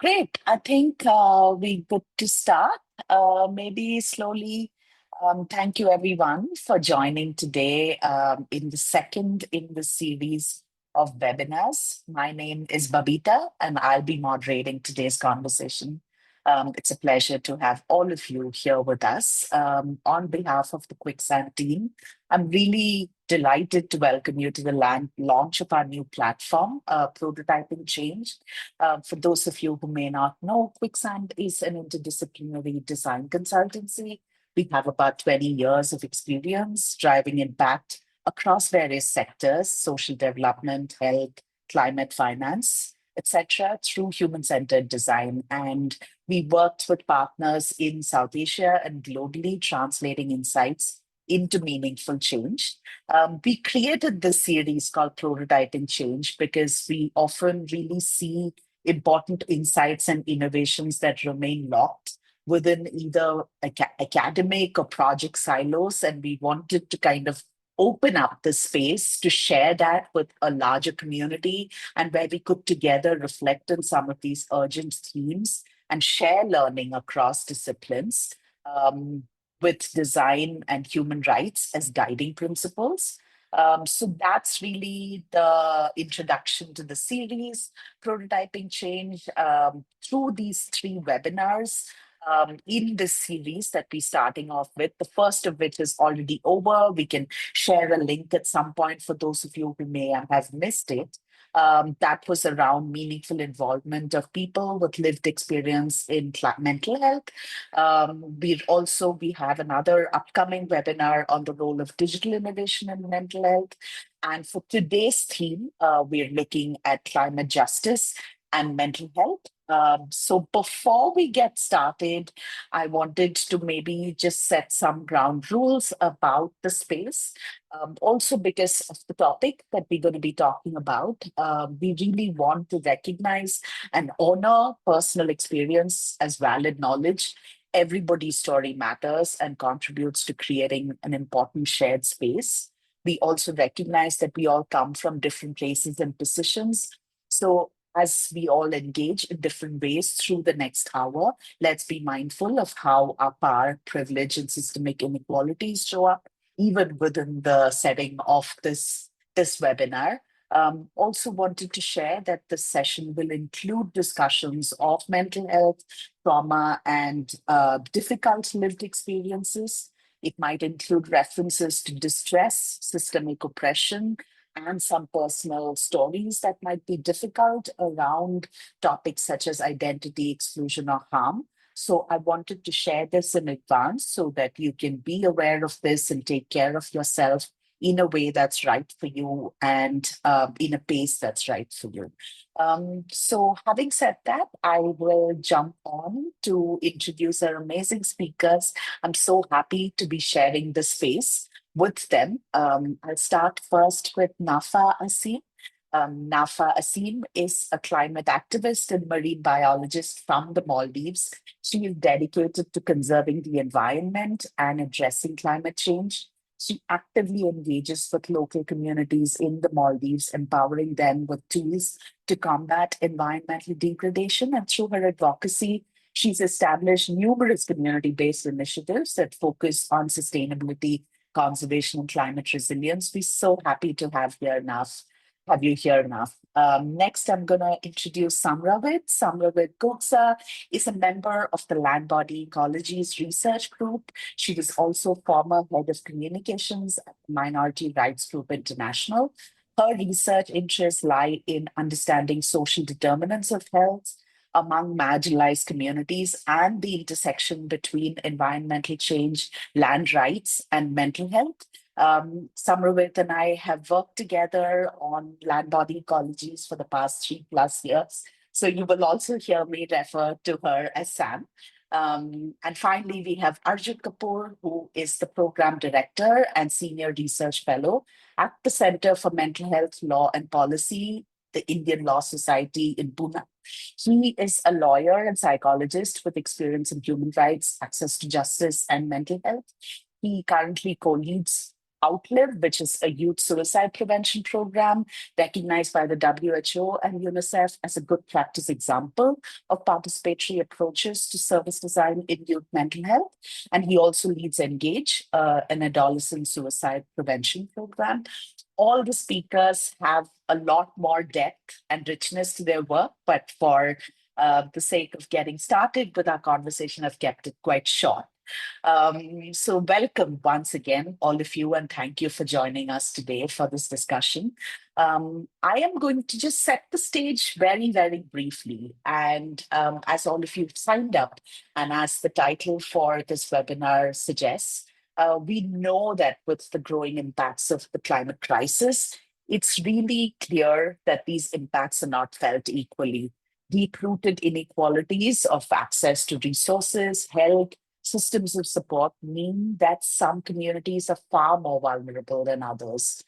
Great. I think we good to start. Maybe slowly. Thank you, everyone, for joining today in the second in the series of webinars. My name is Babita, and I'll be moderating today's conversation. It's a pleasure to have all of you here with us. On behalf of the Quicksand team, I'm really delighted to welcome you to the launch of our new platform, Prototyping Change. For those of you who may not know, Quicksand is an interdisciplinary design consultancy. We have about 20 years of experience driving impact across various sectors, social development, health, climate finance, etc., through human-centered design. And we worked with partners in South Asia and globally, translating insights into meaningful change. We created this series called Prototyping Change because we often really see important insights and innovations that remain locked within either academic or project silos. And we wanted to kind of open up the space to share that with a larger community and where we could together reflect on some of these urgent themes and share learning across disciplines. With design and human rights as guiding principles. So that's really the introduction to the series, Prototyping Change, through these three webinars. In this series that we're starting off with, the first of which is already over. We can share a link at some point for those of you who may have missed it. That was around meaningful involvement of people with lived experience in mental health. We have another upcoming webinar on the role of digital innovation in mental health. And for today's theme, we're looking at climate justice and mental health. So before we get started, I wanted to maybe just set some ground rules about the space. Also, because of the topic that we're going to be talking about, we really want to recognize and honor personal experience as valid knowledge. Everybody's story matters and contributes to creating an important shared space. We also recognize that we all come from different places and positions. So as we all engage in different ways through the next hour, let's be mindful of how our power, privilege, and systemic inequalities show up, even within the setting of this webinar. Also wanted to share that this session will include discussions of mental health, trauma, and difficult lived experiences. It might include references to distress, systemic oppression, and some personal stories that might be difficult around topics such as identity, exclusion, or harm. So I wanted to share this in advance so that you can be aware of this and take care of yourself in a way that's right for you and in a pace that's right for you. So having said that, I will jump on to introduce our amazing speakers. I'm so happy to be sharing the space with them. I'll start first with Nafa Asim. Nafa Asim is a climate activist and marine biologist from the Maldives. She is dedicated to conserving the environment and addressing climate change. She actively engages with local communities in the Maldives, empowering them with tools to combat environmental degradation. And through her advocacy, she's established numerous community based initiatives that focus on sustainability, conservation, and climate resilience. We're so happy to have you here enough. Next, I'm going to introduce Samravit. Samravit Goksa is a member of the Land Body Ecologies Research Group. She was also former head of communications at Minority Rights Group International. Her research interests lie in understanding social determinants of health among marginalized communities and the intersection between environmental change, land rights, and mental health. Samravit and I have worked together on land body ecologies for the past 3+ years. So you will also hear me refer to her as Sam. And finally, we have Arjun Kapoor, who is the program director and senior research fellow at the Center for Mental Health Law and Policy, the Indian Law Society in Pune. He is a lawyer and psychologist with experience in human rights, access to justice, and mental health. He currently co-leads Outlive, which is a youth suicide prevention program recognized by the WHO and UNICEF as a good practice example of participatory approaches to service design in youth mental health. And he also leads Engage, an adolescent suicide prevention program. All the speakers have a lot more depth and richness to their work, but for the sake of getting started with our conversation, I've kept it quite short. So welcome once again, all of you, and thank you for joining us today for this discussion. I am going to just set the stage very, very briefly. And as all of you have signed up, and as the title for this webinar suggests, we know that with the growing impacts of the climate crisis, it's really clear that these impacts are not felt equally. Deep-rooted inequalities of access to resources, health, systems of support mean that some communities are far more vulnerable than others.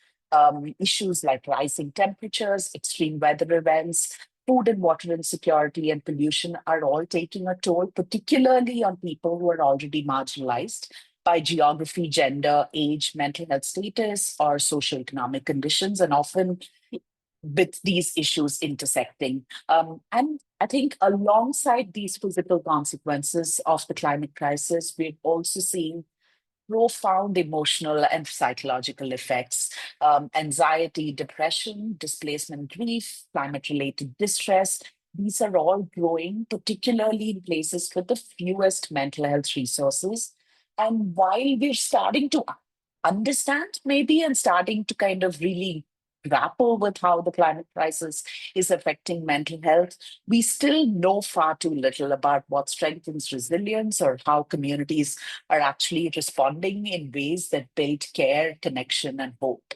Issues like rising temperatures, extreme weather events, food and water insecurity, and pollution are all taking a toll, particularly on people who are already marginalized by geography, gender, age, mental health status, or socioeconomic conditions, and often with these issues intersecting. And I think alongside these physical consequences of the climate crisis, we're also seeing profound emotional and psychological effects. Anxiety, depression, displacement grief, climate related distress. These are all growing, particularly in places with the fewest mental health resources. And while we're starting to understand, maybe, and starting to kind of really grapple with how the climate crisis is affecting mental health, we still know far too little about what strengthens resilience or how communities are actually responding in ways that build care, connection, and hope.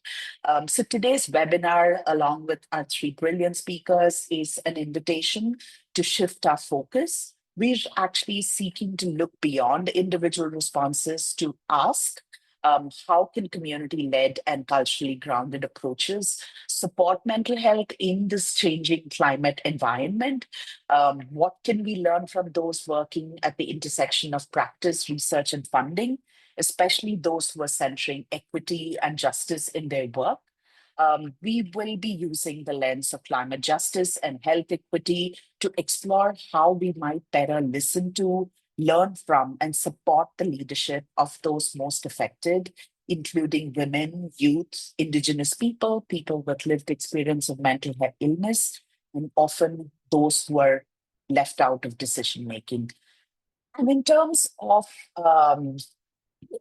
So today's webinar, along with our three brilliant speakers, is an invitation to shift our focus. We're actually seeking to look beyond individual responses to ask, how can community-led and culturally grounded approaches support mental health in this changing climate environment? What can we learn from those working at the intersection of practice, research, and funding, especially those who are centering equity and justice in their work? We will be using the lens of climate justice and health equity to explore how we might better listen to, learn from, and support the leadership of those most affected, including women, youth, Indigenous people, people with lived experience of mental health illness, and often those who are left out of decision making. And in terms of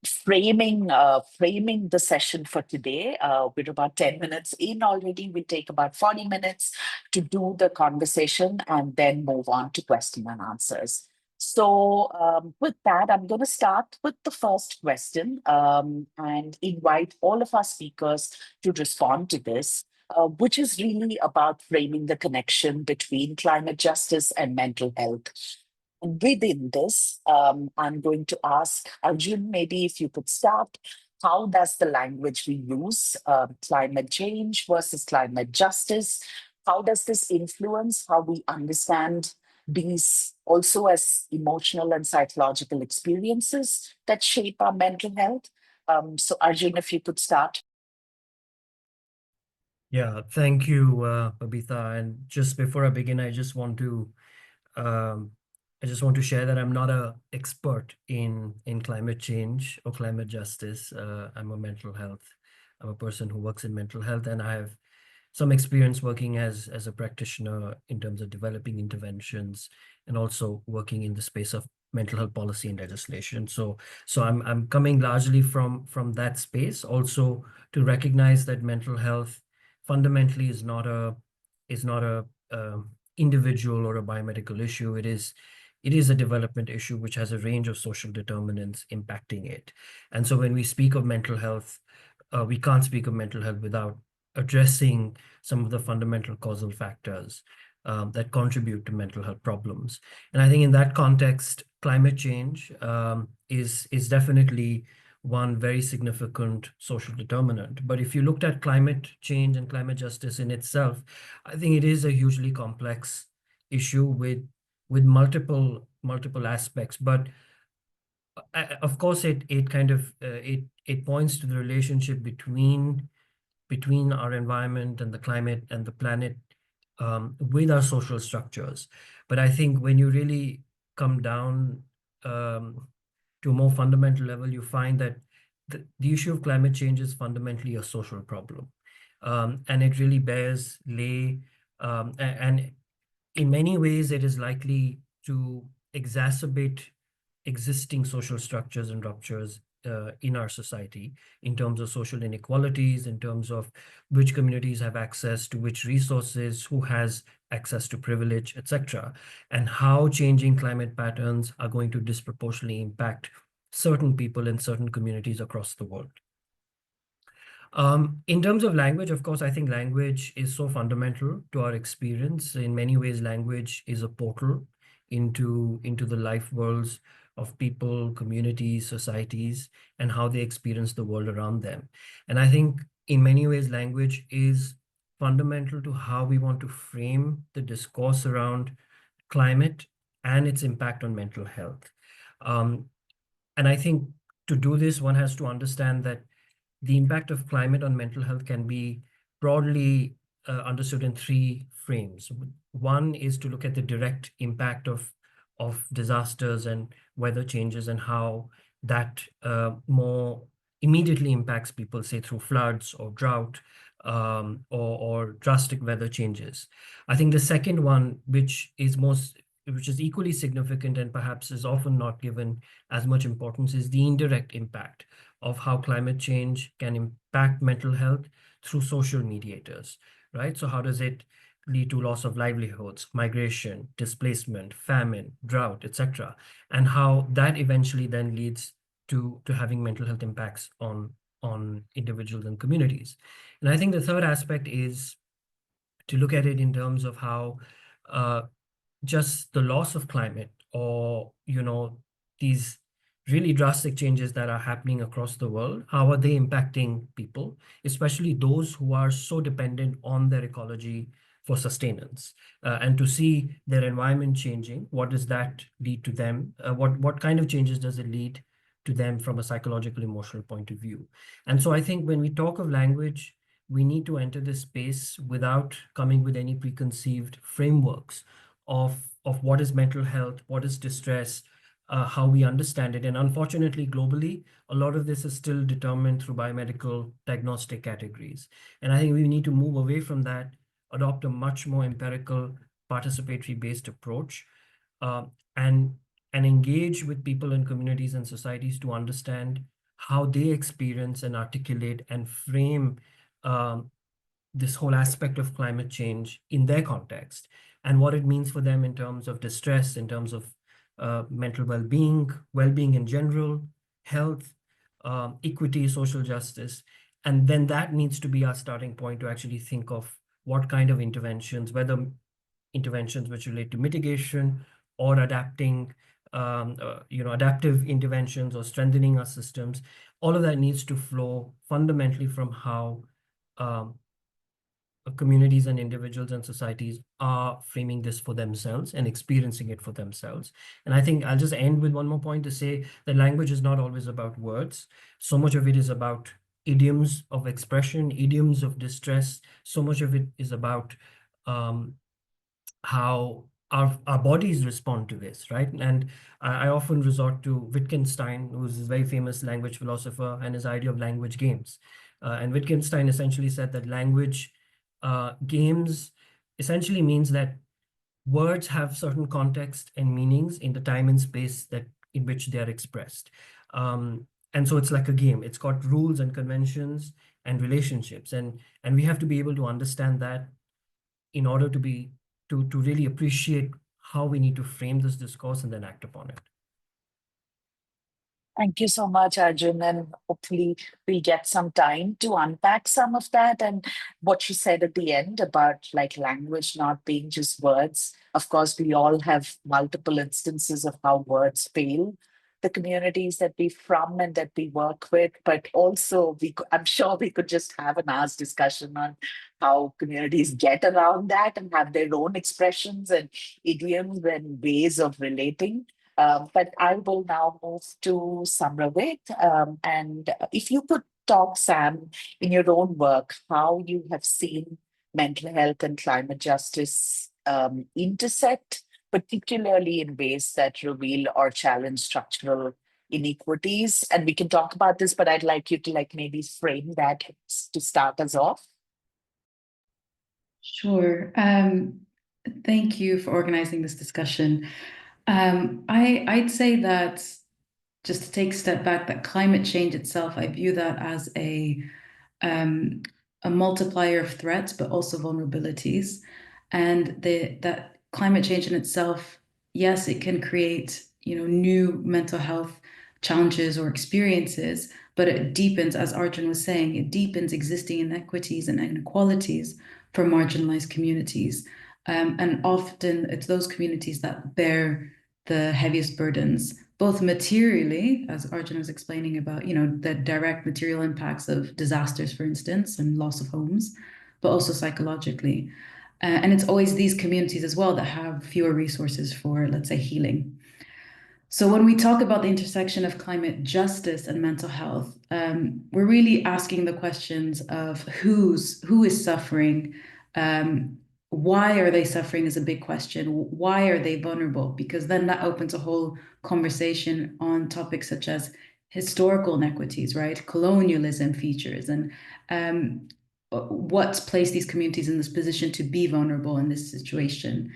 framing the session for today. We're about 10 minutes in already. We'll take about 40 minutes to do the conversation and then move on to question and answers. So with that, I'm going to start with the first question and invite all of our speakers to respond to this, which is really about framing the connection between climate justice and mental health. Within this, I'm going to ask Arjun, maybe if you could start. How does the language we use, climate change versus climate justice, how does this influence how we understand these also as emotional and psychological experiences that shape our mental health? So Arjun, if you could start. Yeah, thank you, Babitha. And just before I begin, um, I just want to share that I'm not an expert in climate change or climate justice. I'm a mental health. I'm a person who works in mental health, and I have some experience working as a practitioner in terms of developing interventions and also working in the space of mental health policy and legislation. So I'm coming largely from that space, also to recognize that mental health fundamentally is not a individual or a biomedical issue. It is a development issue which has a range of social determinants impacting it. And so when we speak of mental health, we can't speak of mental health without addressing some of the fundamental causal factors that contribute to mental health problems. And I think in that context, climate change is definitely one very significant social determinant. But if you looked at climate change and climate justice in itself, I think it is a hugely complex issue with multiple aspects. But Of course, it kind of it points to the relationship between our environment and the climate and the planet, with our social structures. But I think when you really come down, to a more fundamental level, you find that the issue of climate change is fundamentally a social problem. And it really bears lay, and in many ways, it is likely to exacerbate existing social structures and ruptures in our society, in terms of social inequalities, in terms of which communities have access to which resources, who has access to privilege, etc., and how changing climate patterns are going to disproportionately impact certain people in certain communities across the world. In terms of language, of course, I think language is so fundamental to our experience. In many ways, language is a portal into the life worlds of people, communities, societies, and how they experience the world around them. And I think in many ways, language is fundamental to how we want to frame the discourse around climate and its impact on mental health. Um, and I think to do this, one has to understand that the impact of climate on mental health can be broadly understood in three frames. One is to look at the direct impact of disasters and weather changes, and how that more immediately impacts people, say through floods or drought, or drastic weather changes. I think the second one, which is equally significant and perhaps is often not given as much importance, is the indirect impact of how climate change can impact mental health through social mediators, right? So how does it lead to loss of livelihoods, migration, displacement, famine, drought, etc., and how that eventually then leads to having mental health impacts on individuals and communities. And I think the third aspect is to look at it in terms of how uh, just the loss of climate, or these really drastic changes that are happening across the world, how are they impacting people, especially those who are so dependent on their ecology for sustenance, and to see their environment changing, what does that lead to them, what kind of changes does it lead to them from a psychological emotional point of view. And so I think when we talk of language, we need to enter this space without coming with any preconceived frameworks of what is mental health, what is distress, how we understand it. And unfortunately, globally, a lot of this is still determined through biomedical diagnostic categories. And I think we need to move away from that, adopt a much more empirical, participatory based approach, uh, and engage with people and communities and societies to understand how they experience and articulate and frame um, this whole aspect of climate change in their context, and what it means for them in terms of distress, in terms of mental well-being in general, health, equity, social justice. And then that needs to be our starting point to actually think of what kind of interventions, whether interventions which relate to mitigation or adaptive interventions or strengthening our systems. All of that needs to flow fundamentally from how um, communities and individuals and societies are framing this for themselves and experiencing it for themselves. And I think I'll just end with one more point to say that language is not always about words. So much of it is about idioms of expression, idioms of distress. So much of it is about um, how our bodies respond to this, right? And I often resort to Wittgenstein, who's a very famous language philosopher, and his idea of language games. And Wittgenstein essentially said that language games essentially means that words have certain context and meanings in the time and space that in which they are expressed. And so it's like a game. It's got rules and conventions and relationships, and we have to be able to understand that in order to really appreciate how we need to frame this discourse and then act upon it. Thank you so much, Arjun, and hopefully we'll get some time to unpack some of that. And what you said at the end about like language not being just words. Of course, we all have multiple instances of how words fail the communities that we from and that we work with, but also I'm sure we could just have an hour's discussion on how communities get around that and have their own expressions and idioms and ways of relating. But I will now move to Samravit. And if you could talk, Sam, in your own work, how you have seen mental health and climate justice intersect, particularly in ways that reveal or challenge structural inequities. And we can talk about this, but I'd like you to like maybe frame that to start us off. Sure. Thank you for organizing this discussion. I'd say that just to take a step back, that climate change itself, I view that as um, a multiplier of threats, but also vulnerabilities. And that climate change in itself, yes, it can create, new mental health challenges or experiences, but it deepens, as Arjun was saying, it deepens existing inequities and inequalities for marginalized communities. And often it's those communities that bear the heaviest burdens, both materially, as Arjun was explaining about, the direct material impacts of disasters, for instance, and loss of homes, but also psychologically. And it's always these communities as well that have fewer resources for, let's say, healing. So when we talk about the intersection of climate justice and mental health, we're really asking the questions of who is suffering, why are they suffering is a big question. Why are they vulnerable? Because then that opens a whole conversation on topics such as historical inequities, right? Colonialism features and what's placed these communities in this position to be vulnerable in this situation,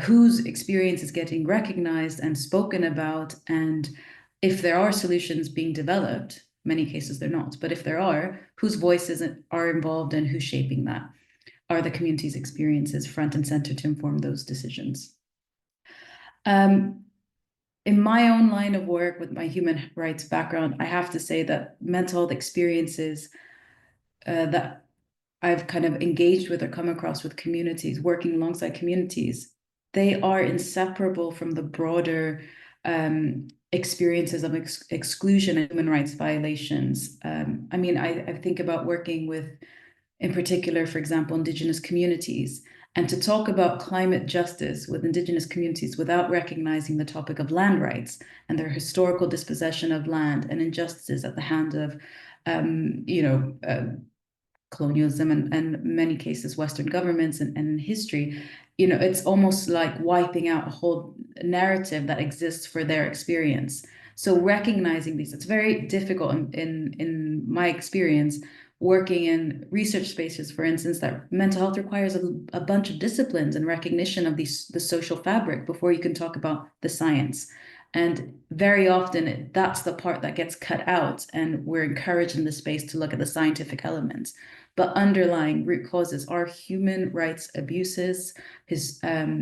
whose experience is getting recognized and spoken about, and if there are solutions being developed, many cases they're not, but if there are, whose voices are involved and who's shaping that? Are the community's experiences front and center to inform those decisions? Um, in my own line of work with my human rights background, I have to say that mental health experiences that I've kind of engaged with or come across with communities, working alongside communities, they are inseparable from the broader experiences of exclusion and human rights violations. I mean, I think about working with, in particular, for example, Indigenous communities. And to talk about climate justice with Indigenous communities without recognizing the topic of land rights and their historical dispossession of land and injustices at the hand of, um, you know, uh, colonialism and many cases Western governments and history, it's almost like wiping out a whole narrative that exists for their experience. So recognizing these, it's very difficult in my experience working in research spaces, for instance, that mental health requires a bunch of disciplines and recognition of the social fabric before you can talk about the science. And very often that's the part that gets cut out, and we're encouraged in the space to look at the scientific elements. But underlying root causes are human rights abuses, his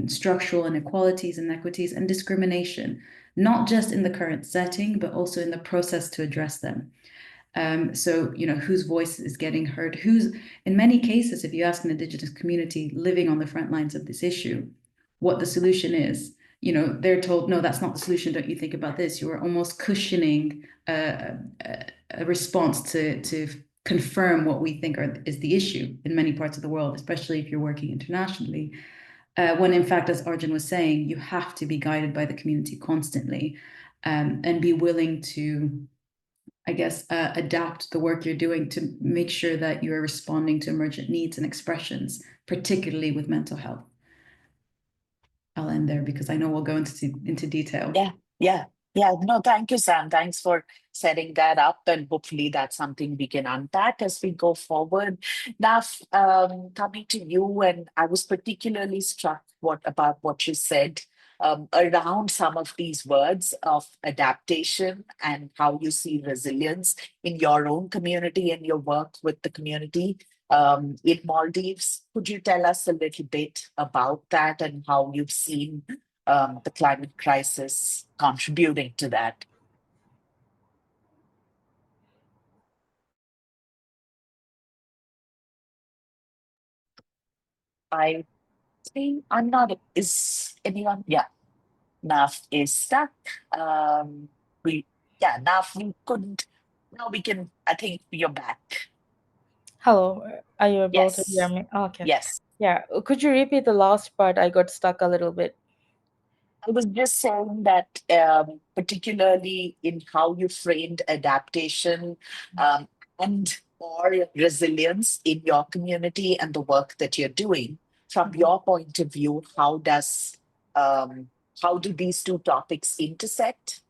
structural inequalities, inequities, and discrimination, not just in the current setting, but also in the process to address them. So, whose voice is getting heard? Who's, in many cases, if you ask an Indigenous community living on the front lines of this issue, what the solution is, they're told, no, that's not the solution. Don't you think about this? You are almost cushioning a response to confirm what we think is the issue in many parts of the world, especially if you're working internationally. When in fact, as Arjun was saying, you have to be guided by the community constantly, and be willing to, I guess, adapt the work you're doing to make sure that you're responding to emergent needs and expressions, particularly with mental health. I'll end there because I know we'll go into detail. Yeah, yeah, yeah. No, thank you, Sam. Thanks for setting that up, and hopefully that's something we can unpack as we go forward. Now, coming to you, and I was particularly struck about what you said around some of these words of adaptation and how you see resilience in your own community and your work with the community in Maldives. Could you tell us a little bit about that and how you've seen the climate crisis contributing to that? I think I'm not. Is anyone? Yeah, Naf is stuck. Um, we yeah, Naf, we couldn't. Now we can. I think you're back. Hello, are you able to hear Yes, me? Okay. yes. Yeah, could you repeat the last part? I got stuck a little bit. I was just saying that, particularly in how you framed adaptation and or resilience in your community and the work that you're doing, from your point of view, um, how do these two topics intersect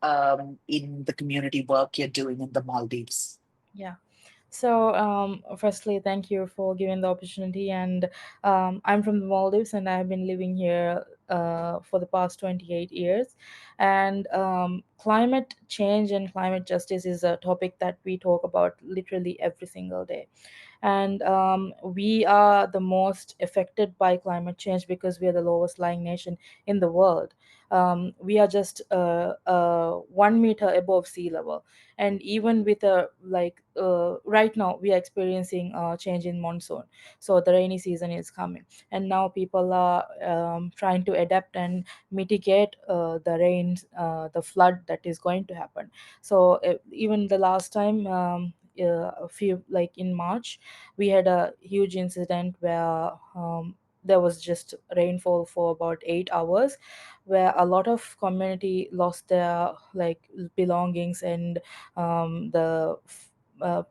in the community work you're doing in the Maldives? Yeah. So, firstly, thank you for giving the opportunity. And I'm from the Maldives, and I've been living here for the past 28 years. And climate change and climate justice is a topic that we talk about literally every single day. And we are the most affected by climate change because we are the lowest lying nation in the world. We are just 1 meter above sea level, and even with a right now we are experiencing a change in monsoon, so the rainy season is coming, and now people are trying to adapt and mitigate the rains, the flood that is going to happen. So even the last time, a few, like in March, we had a huge incident where there was just rainfall for about 8 hours, where a lot of community lost their like belongings, and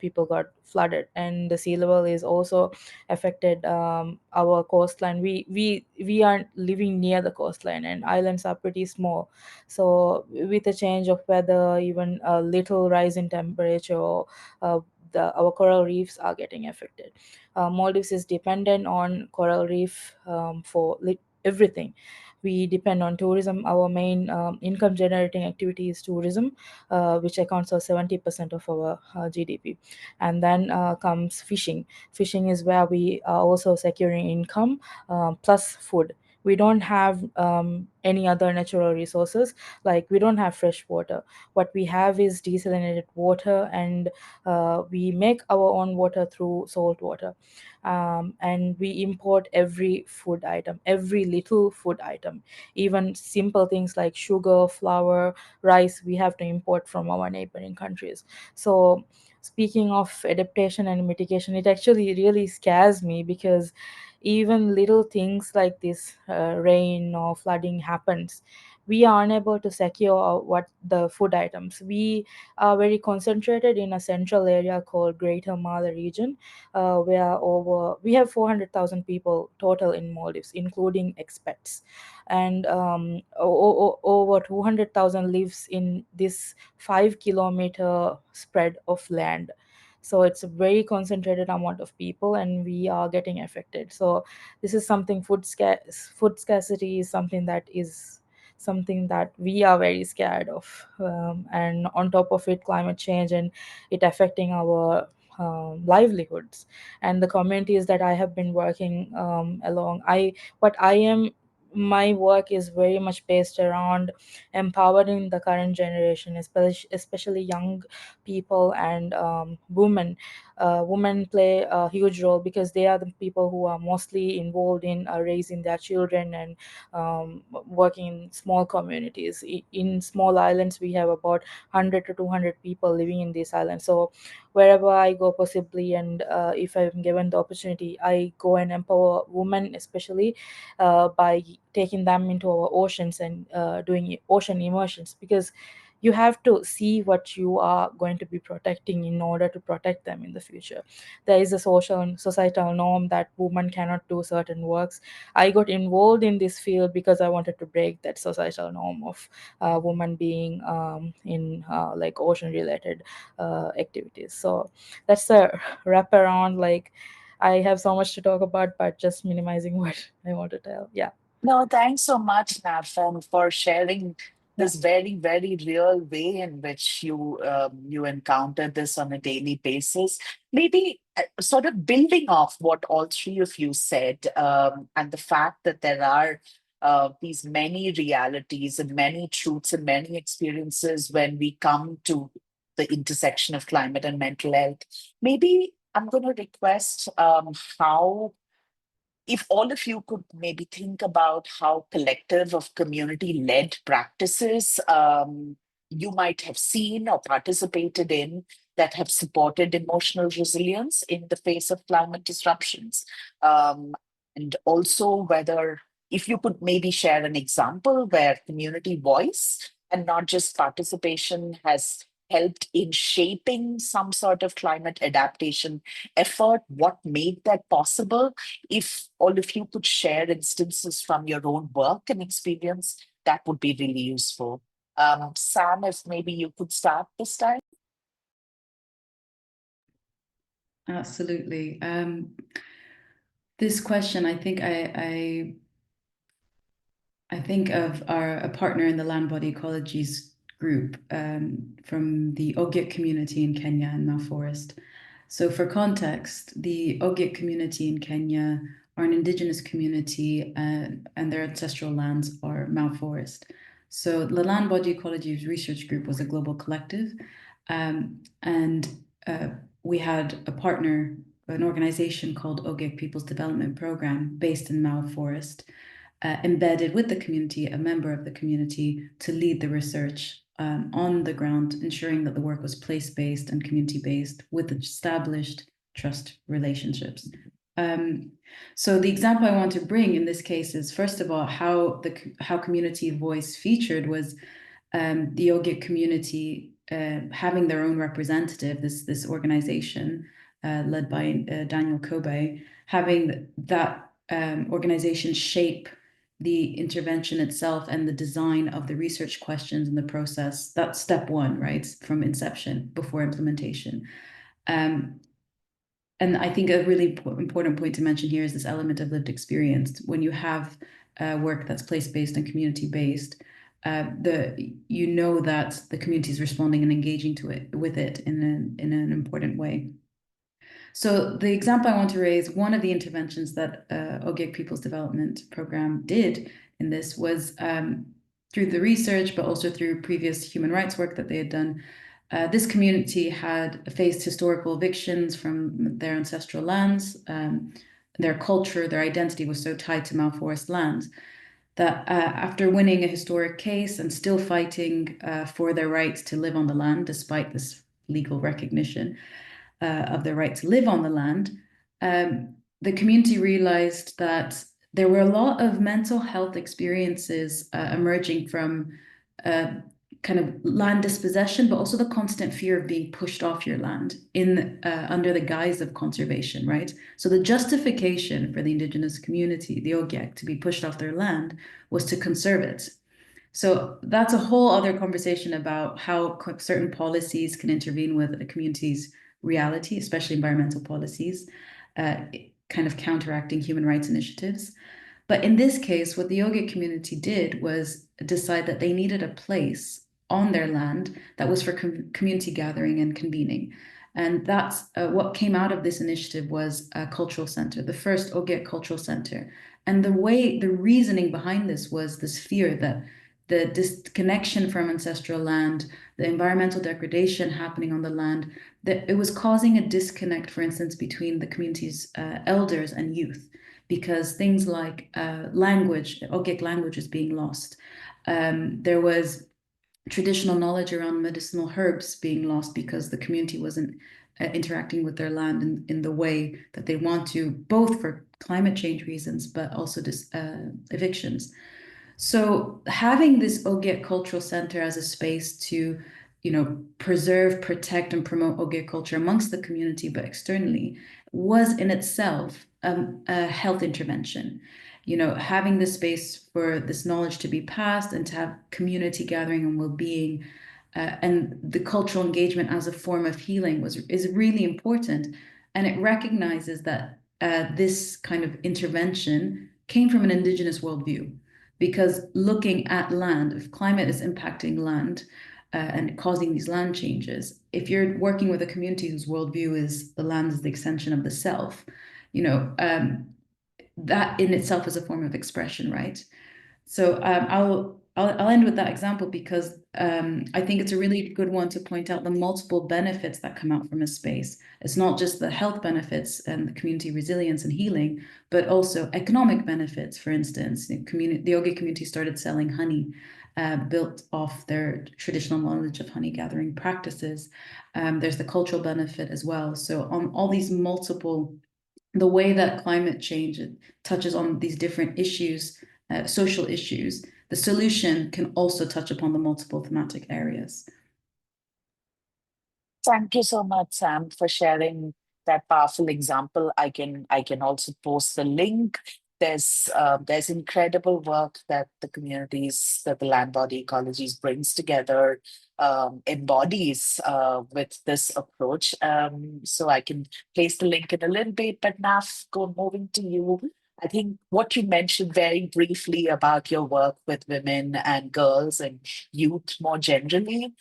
people got flooded, and the sea level is also affected our coastline. We aren't living near the coastline, and islands are pretty small. So with a change of weather, even a little rise in temperature, uh, our coral reefs are getting affected. Maldives is dependent on coral reef for everything. We depend on tourism. Our main income generating activity is tourism, which accounts for 70% of our GDP. And then comes fishing. Fishing is where we are also securing income, plus food. We don't have any other natural resources, like we don't have fresh water. What we have is desalinated water, and we make our own water through salt water. And we import every food item, every little food item, even simple things like sugar, flour, rice, we have to import from our neighboring countries. So speaking of adaptation and mitigation, it actually really scares me, because even little things like this, rain or flooding happens, we are unable to secure what the food items. We are very concentrated in a central area called Greater Mala region, where over we have 400,000 people total in Maldives, including expats, and over 200,000 lives in this 5 kilometer spread of land. So it's a very concentrated amount of people, and we are getting affected. So this is something, food scarcity is something that we are very scared of, and on top of it, climate change and it affecting our livelihoods and the communities that I have been working along. What I am My work is very much based around empowering the current generation, especially young people and women. Women play a huge role because they are the people who are mostly involved in raising their children and working in small communities. In small islands, we have about 100 to 200 people living in these islands. So wherever I go, possibly, and if I'm given the opportunity, I go and empower women, especially by taking them into our oceans and doing ocean immersions, because you have to see what you are going to be protecting in order to protect them in the future. There is a social and societal norm that women cannot do certain works. I got involved in this field because I wanted to break that societal norm of women being in like ocean related activities. So that's a wrap around. Like, I have so much to talk about, but just minimizing what I want to tell. Yeah. No, thanks so much, Nafem, for sharing Yeah. this very, very real way in which you encounter this on a daily basis. Maybe sort of building off what all three of you said, and the fact that there are these many realities and many truths and many experiences when we come to the intersection of climate and mental health. Maybe I'm going to request how if all of you could maybe think about how collective of community led practices you might have seen or participated in that have supported emotional resilience in the face of climate disruptions. And also whether if you could maybe share an example where community voice and not just participation has helped in shaping some sort of climate adaptation effort, what made that possible? If all of you could share instances from your own work and experience, that would be really useful. Sam, if maybe you could start this time. Absolutely. This question, I think I think of a partner in the land body ecologies group from the Ogiek community in Kenya and Mau Forest. So for context, the Ogiek community in Kenya are an indigenous community and their ancestral lands are Mau Forest. So the Land Body Ecologies Research Group was a global collective, and we had a partner, an organization called Ogiek People's Development Program based in Mau Forest, embedded with the community, a member of the community, to lead the research on the ground, ensuring that the work was place-based and community-based with established trust relationships. So the example I want to bring in this case is, first of all, how community voice featured was the Ogiek community having their own representative, this organization led by Daniel Kobe, having that organization shape the intervention itself and the design of the research questions and the process. That's step one, right, from inception before implementation. And I think a really important point to mention here is this element of lived experience. When you have work that's place-based and community-based, you know that the community is responding and engaging with it in an important way. So the example I want to raise, one of the interventions that Ogiek People's Development Program did in this was through the research, but also through previous human rights work that they had done. This community had faced historical evictions from their ancestral lands. Their culture, their identity was so tied to Mau Forest lands that after winning a historic case and still fighting for their right to live on the land, despite this legal recognition of their right to live on the land, the community realized that there were a lot of mental health experiences emerging from kind of land dispossession, but also the constant fear of being pushed off your land under the guise of conservation, right? So the justification for the indigenous community, the Ogiek, to be pushed off their land was to conserve it. So that's a whole other conversation about how certain policies can intervene with a community's reality, especially environmental policies, kind of counteracting human rights initiatives. But in this case, what the Ogiek community did was decide that they needed a place on their land that was for community gathering and convening. And that's what came out of this initiative was a cultural center, the first Ogiek cultural center. And the reasoning behind this was this fear that the disconnection from ancestral land, the environmental degradation happening on the land, that it was causing a disconnect, for instance, between the community's elders and youth, because things like language, Ogiek language is being lost. There was traditional knowledge around medicinal herbs being lost because the community wasn't interacting with their land in the way that they want to, both for climate change reasons, but also evictions. So having this Ogiek Cultural Center as a space to, preserve, protect, and promote Ogiek culture amongst the community, but externally, was in itself a health intervention. Having this space for this knowledge to be passed and to have community gathering and well-being, and the cultural engagement as a form of healing is really important. And it recognizes that this kind of intervention came from an indigenous worldview. Because looking at land, if climate is impacting land and causing these land changes, if you're working with a community whose worldview is the land is the extension of the self, that in itself is a form of expression, right? So I'll end with that example because I think it's a really good one to point out the multiple benefits that come out from a space. It's not just the health benefits and the community resilience and healing, but also economic benefits. For instance, the Ogiek community started selling honey built off their traditional knowledge of honey gathering practices. There's the cultural benefit as well. So on all these multiple, the way that climate change touches on these different issues social issues, the solution can also touch upon the multiple thematic areas. Thank you so much, Sam, for sharing that powerful example. I can also post the link. There's incredible work that the communities that the land body ecologies brings together, embodies with this approach. So I can place the link in a little bit, but now go moving to you. I think what you mentioned very briefly about your work with women and girls and youth more generally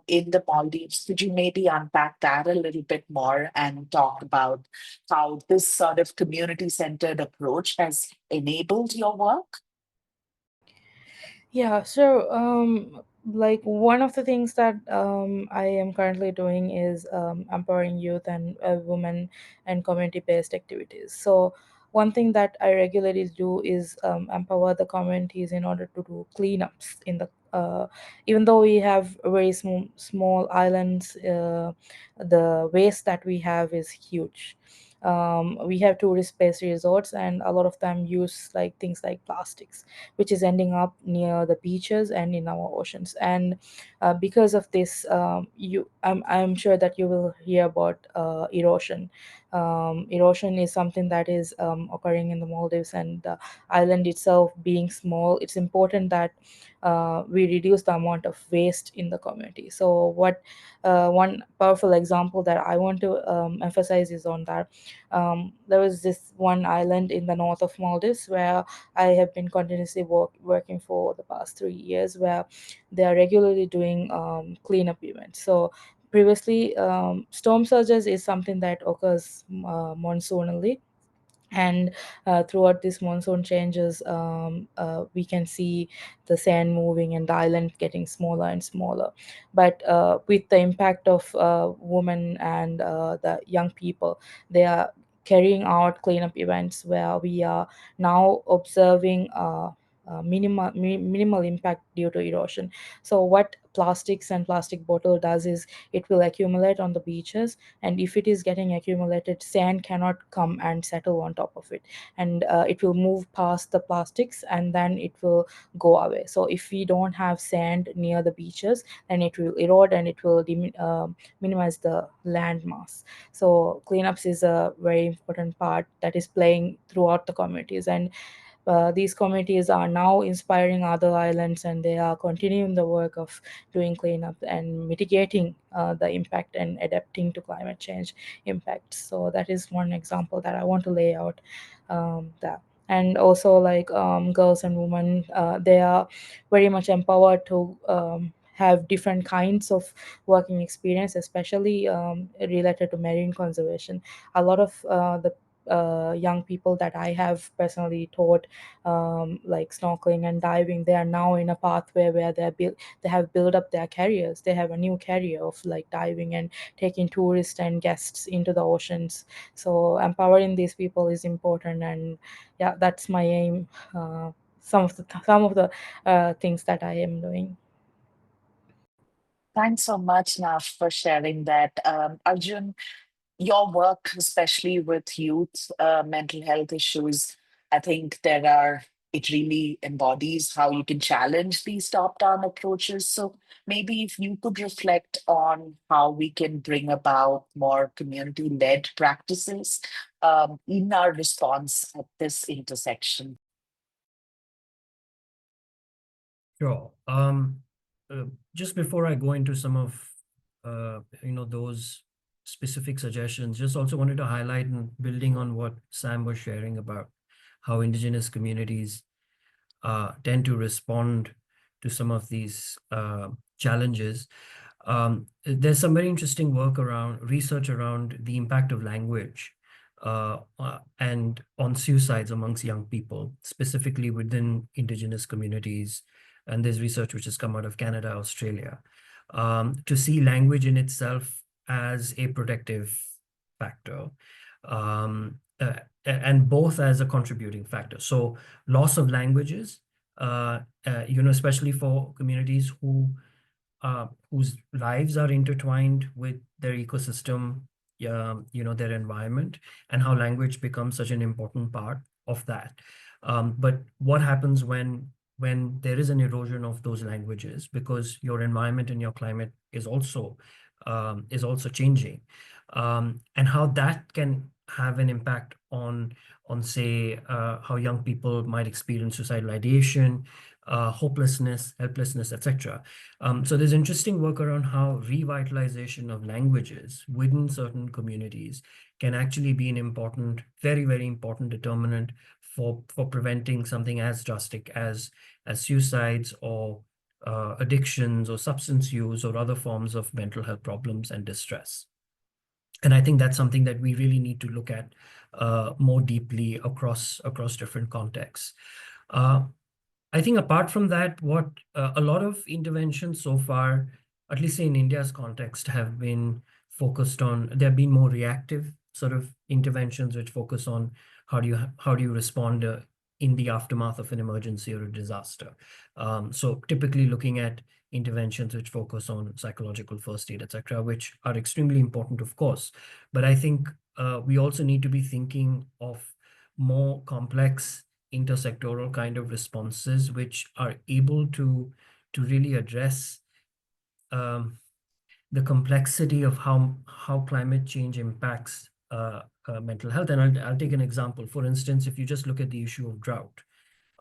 in the Maldives. Could you maybe unpack that a little bit more and talk about how this sort of community centered approach has enabled your work? Yeah, so like one of the things that I am currently doing is empowering youth and women and community-based activities. So one thing that I regularly do is empower the communities in order to do cleanups in the even though we have very small islands, the waste that we have is huge. We have tourist-based resorts, and a lot of them use like things like plastics, which is ending up near the beaches and in our oceans. And because of this, I'm sure that you will hear about erosion. Erosion is something that is occurring in the Maldives, and the island itself being small, it's important that we reduce the amount of waste in the community. So what one powerful example that I want to emphasize is on that there was this one island in the north of Maldives where I have been continuously working for the past 3 years, where they are regularly doing cleanup events. So previously, storm surges is something that occurs monsoonally, and throughout this monsoon changes, we can see the sand moving and the island getting smaller and smaller. But with the impact of women and the young people, they are carrying out cleanup events where we are now observing minimal impact due to erosion. So what plastics and plastic bottle does is it will accumulate on the beaches, and if it is getting accumulated, sand cannot come and settle on top of it, and it will move past the plastics and then it will go away. So if we don't have sand near the beaches, then it will erode and it will minimize the land mass. So cleanups is a very important part that is playing throughout the communities, and these communities are now inspiring other islands, and they are continuing the work of doing cleanup and mitigating the impact and adapting to climate change impacts. So that is one example that I want to lay out. That and also like girls and women, they are very much empowered to have different kinds of working experience, especially related to marine conservation. A lot of the young people that I have personally taught, like snorkeling and diving, they are now in a pathway where they have built up their careers. They have a new career of like diving and taking tourists and guests into the oceans. So empowering these people is important, and yeah, that's my aim. Some of the things that I am doing. Thanks so much, Nav, for sharing that. Arjun, your work, especially with youth mental health issues, I think it really embodies how you can challenge these top down approaches. So maybe if you could reflect on how we can bring about more community led practices in our response at this intersection. Sure. Just before I go into some of those specific suggestions, just also wanted to highlight, and building on what Sam was sharing about how Indigenous communities tend to respond to some of these challenges. There's some very interesting research around the impact of language and on suicides amongst young people, specifically within Indigenous communities. And there's research which has come out of Canada, Australia, to see language in itself as a protective factor, and both as a contributing factor. So loss of languages, especially for communities whose lives are intertwined with their ecosystem, their environment, and how language becomes such an important part of that. But what happens when there is an erosion of those languages, because your environment and your climate is also changing, and how that can have an impact on say how young people might experience suicidal ideation, hopelessness, helplessness, etc. So there's interesting work around how revitalization of languages within certain communities can actually be an important, very, very important determinant for preventing something as drastic as suicides or addictions or substance use or other forms of mental health problems and distress. And I think that's something that we really need to look at more deeply across different contexts. I think apart from that, what a lot of interventions so far, at least in India's context, have been focused on, there have been more reactive sort of interventions which focus on how do you respond in the aftermath of an emergency or a disaster. So typically looking at interventions which focus on psychological first aid, etc., which are extremely important, of course. But I think we also need to be thinking of more complex intersectoral kind of responses which are able to really address the complexity of how climate change impacts mental health. And I'll take an example. For instance, if you just look at the issue of drought,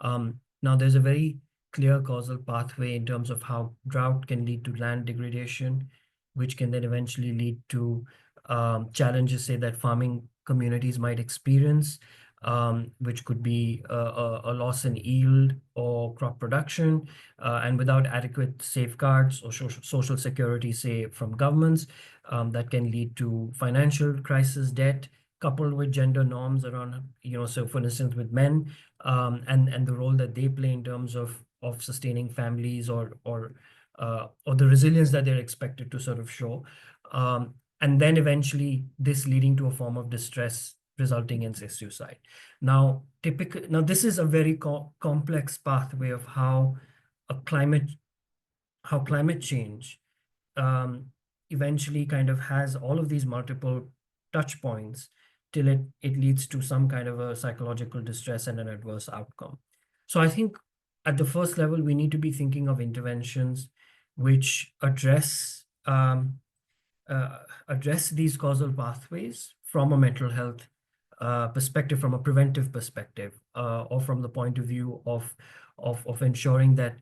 now there's a very clear causal pathway in terms of how drought can lead to land degradation, which can then eventually lead to challenges, say, that farming communities might experience, which could be a loss in yield or crop production, and without adequate safeguards or social security, say, from governments, that can lead to financial crisis, debt, coupled with gender norms around, so for instance, with men, and the role that they play in terms of sustaining families or the resilience that they're expected to sort of show. And then eventually this leading to a form of distress resulting in, say, suicide. Now, this is a very complex pathway of how climate change eventually kind of has all of these multiple touch points till it leads to some kind of a psychological distress and an adverse outcome. So I think at the first level, we need to be thinking of interventions which address these causal pathways from a mental health perspective, from a preventive perspective, or from the point of view of ensuring that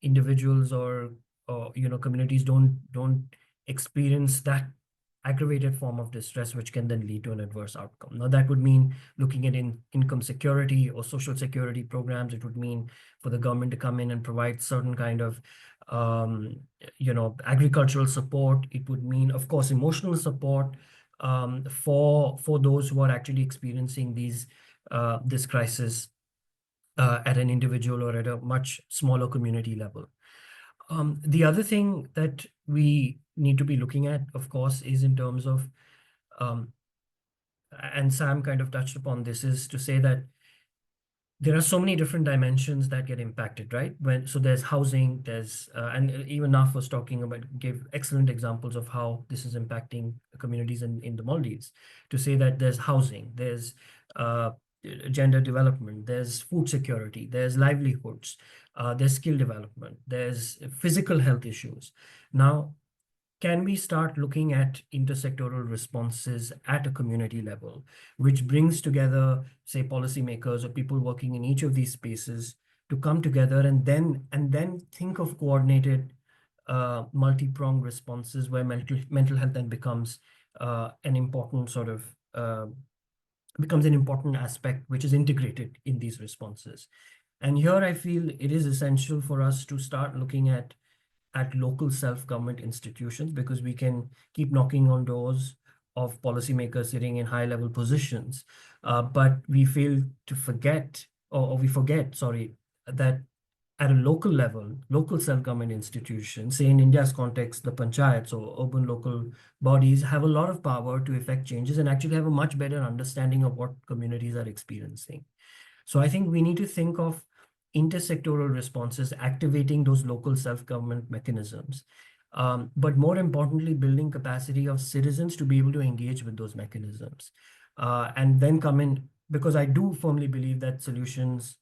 individuals or communities don't experience that aggravated form of distress, which can then lead to an adverse outcome. Now, that would mean looking at income security or social security programs. It would mean for the government to come in and provide certain kind of agricultural support. It would mean, of course, emotional support for those who are actually experiencing this crisis at an individual or at a much smaller community level. The other thing that we need to be looking at, of course, is in terms of, and Sam kind of touched upon this, is to say that there are so many different dimensions that get impacted, right? So there's housing, there's and even Naf was talking about, gave excellent examples of how this is impacting communities in the Maldives. To say that there's housing, there's gender development, there's food security, there's livelihoods, there's skill development, there's physical health issues. Now, can we start looking at intersectoral responses at a community level, which brings together, say, policymakers or people working in each of these spaces to come together and then think of coordinated multi-pronged responses where mental health then becomes an important sort of becomes an important aspect which is integrated in these responses. And here I feel it is essential for us to start looking at local self-government institutions, because we can keep knocking on doors of policymakers sitting in high-level positions, but we fail to forget, or we forget, sorry, that at a local level, local self-government institutions, say in India's context, the panchayats or urban local bodies have a lot of power to effect changes and actually have a much better understanding of what communities are experiencing. So I think we need to think of intersectoral responses, activating those local self-government mechanisms, but more importantly, building capacity of citizens to be able to engage with those mechanisms. And then come in, because I do firmly believe that solutions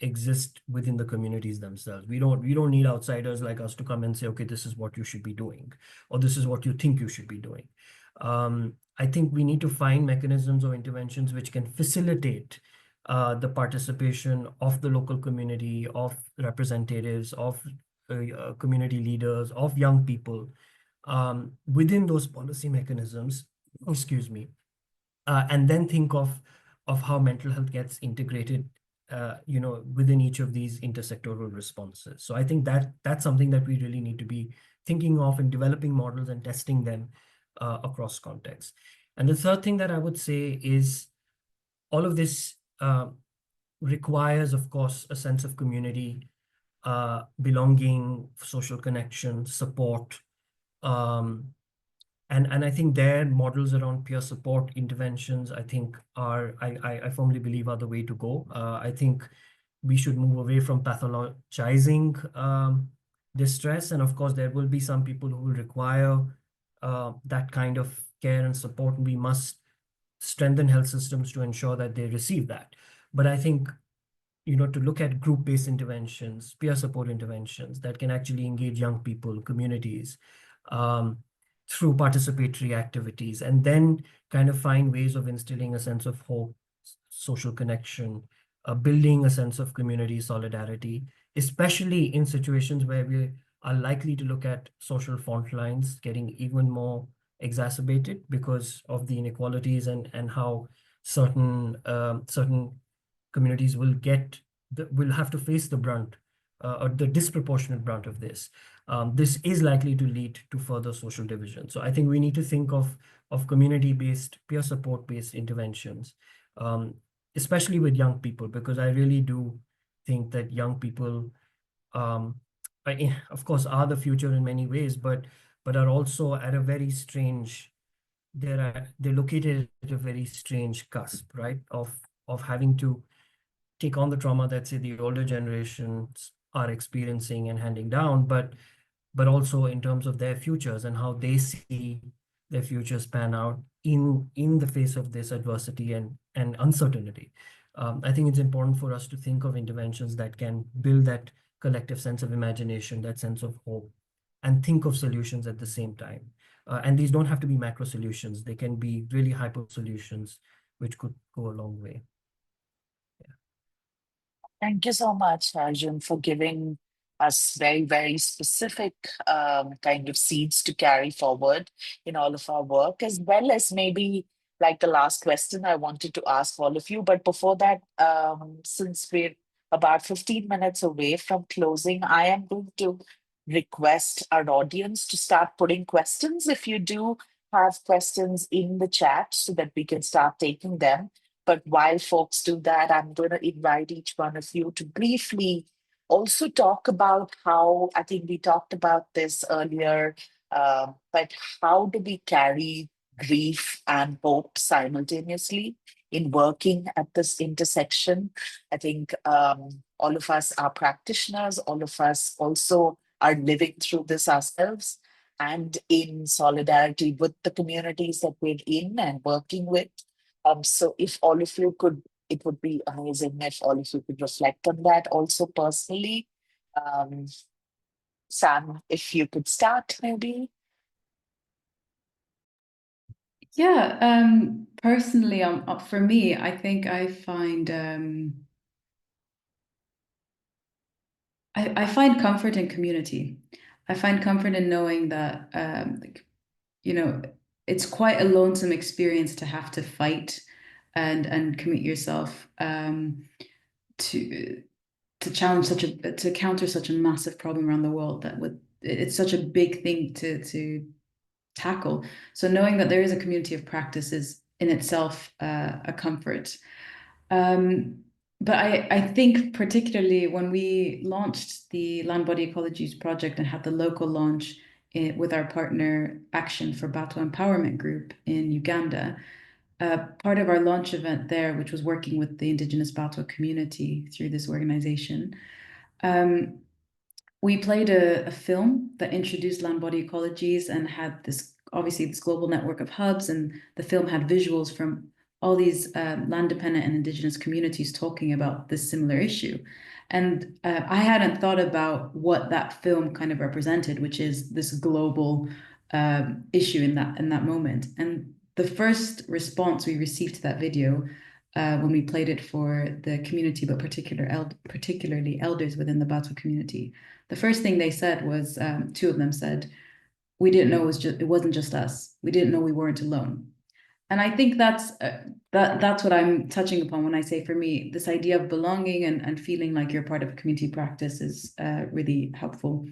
exist within the communities themselves. We don't need outsiders like us to come and say, okay, this is what you should be doing, or this is what you think you should be doing. I think we need to find mechanisms or interventions which can facilitate the participation of the local community, of representatives, of community leaders, of young people within those policy mechanisms. Excuse me. And then think of how mental health gets integrated, within each of these intersectoral responses. So I think that's something that we really need to be thinking of and developing models and testing them across contexts. And the third thing that I would say is all of this requires, of course, a sense of community, belonging, social connection, support. And I think their models around peer support interventions, I think I firmly believe are the way to go. I think we should move away from pathologizing distress. And of course, there will be some people who will require that kind of care and support. And we must strengthen health systems to ensure that they receive that. But I think, to look at group-based interventions, peer support interventions that can actually engage young people, communities, through participatory activities, and then kind of find ways of instilling a sense of hope, social connection, building a sense of community solidarity, especially in situations where we are likely to look at social fault lines getting even more exacerbated because of the inequalities and how certain communities will have to face the brunt or the disproportionate brunt of this. This is likely to lead to further social division. So I think we need to think of community-based, peer support-based interventions, especially with young people, because I really do think that young people, of course, are the future in many ways, but are also at a very strange. They're located at a very strange cusp, right? Of having to take on the trauma that, say, the older generations are experiencing and handing down, but also in terms of their futures and how they see their futures pan out in the face of this adversity and uncertainty. I think it's important for us to think of interventions that can build that collective sense of imagination, that sense of hope, and think of solutions at the same time. And these don't have to be macro solutions. They can be really hyper solutions, which could go a long way. Thank you so much, Arjun, for giving us very, very specific kind of seeds to carry forward in all of our work, as well as maybe like the last question I wanted to ask all of you. But before that, since we're about 15 minutes away from closing, I am going to request our audience to start putting questions. If you do have questions in the chat so that we can start taking them. But while folks do that, I'm going to invite each one of you to briefly also talk about how, I think we talked about this earlier, but how do we carry grief and hope simultaneously in working at this intersection? I think all of us are practitioners, all of us also are living through this ourselves and in solidarity with the communities that we're in and working with. So if all of you could, it would be amazing if all of you could reflect on that also personally. Um, Sam, if you could start maybe. Yeah, personally, for me, I think I find I find comfort in community. I find comfort in knowing that it's quite a lonesome experience to have to fight and commit yourself to challenge to counter such a massive problem around the world it's such a big thing to tackle. So knowing that there is a community of practice is in itself a comfort. But I think particularly when we launched the Land Body Ecologies project and had the local launch with our partner Action for Batwa Empowerment Group in Uganda, part of our launch event there, which was working with the Indigenous Batwa community through this organization, we played a film that introduced land body ecologies and had this, obviously, this global network of hubs, and the film had visuals from all these land dependent and Indigenous communities talking about this similar issue. And I hadn't thought about what that film kind of represented, which is this global issue in that moment. And the first response we received to that video, when we played it for the community, but particularly elders within the Batu community, the first thing they said was, two of them said, "We didn't know it wasn't just us. We didn't know we weren't alone." And I think that's what I'm touching upon when I say, for me, this idea of belonging and feeling like you're part of a community practice is really helpful.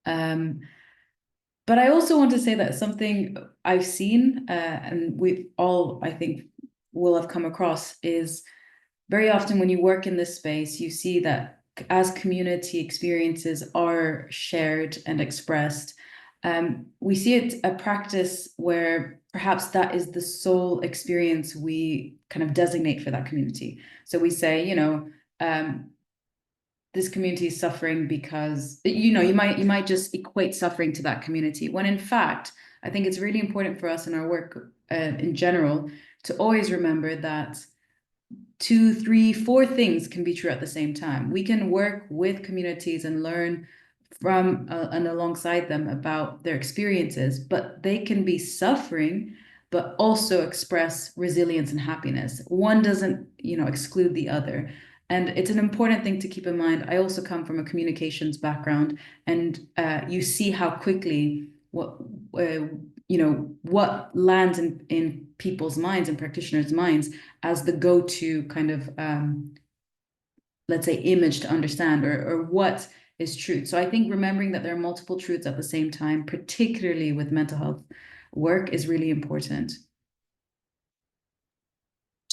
But I also want to say that something I've seen, and we've all, I think, will have come across, is very often when you work in this space, you see that as community experiences are shared and expressed, we see it a practice where perhaps that is the sole experience we kind of designate for that community. So we say, this community is suffering because, you might just equate suffering to that community, when in fact, I think it's really important for us in our work in general to always remember that 2, 3, 4 things can be true at the same time. We can work with communities and learn from and alongside them about their experiences, but they can be suffering, but also express resilience and happiness. One doesn't, exclude the other. And it's an important thing to keep in mind. I also come from a communications background, and you see how quickly what lands in people's minds and practitioners' minds as the go-to kind of, let's say, image to understand or what is truth. So I think remembering that there are multiple truths at the same time, particularly with mental health work, is really important.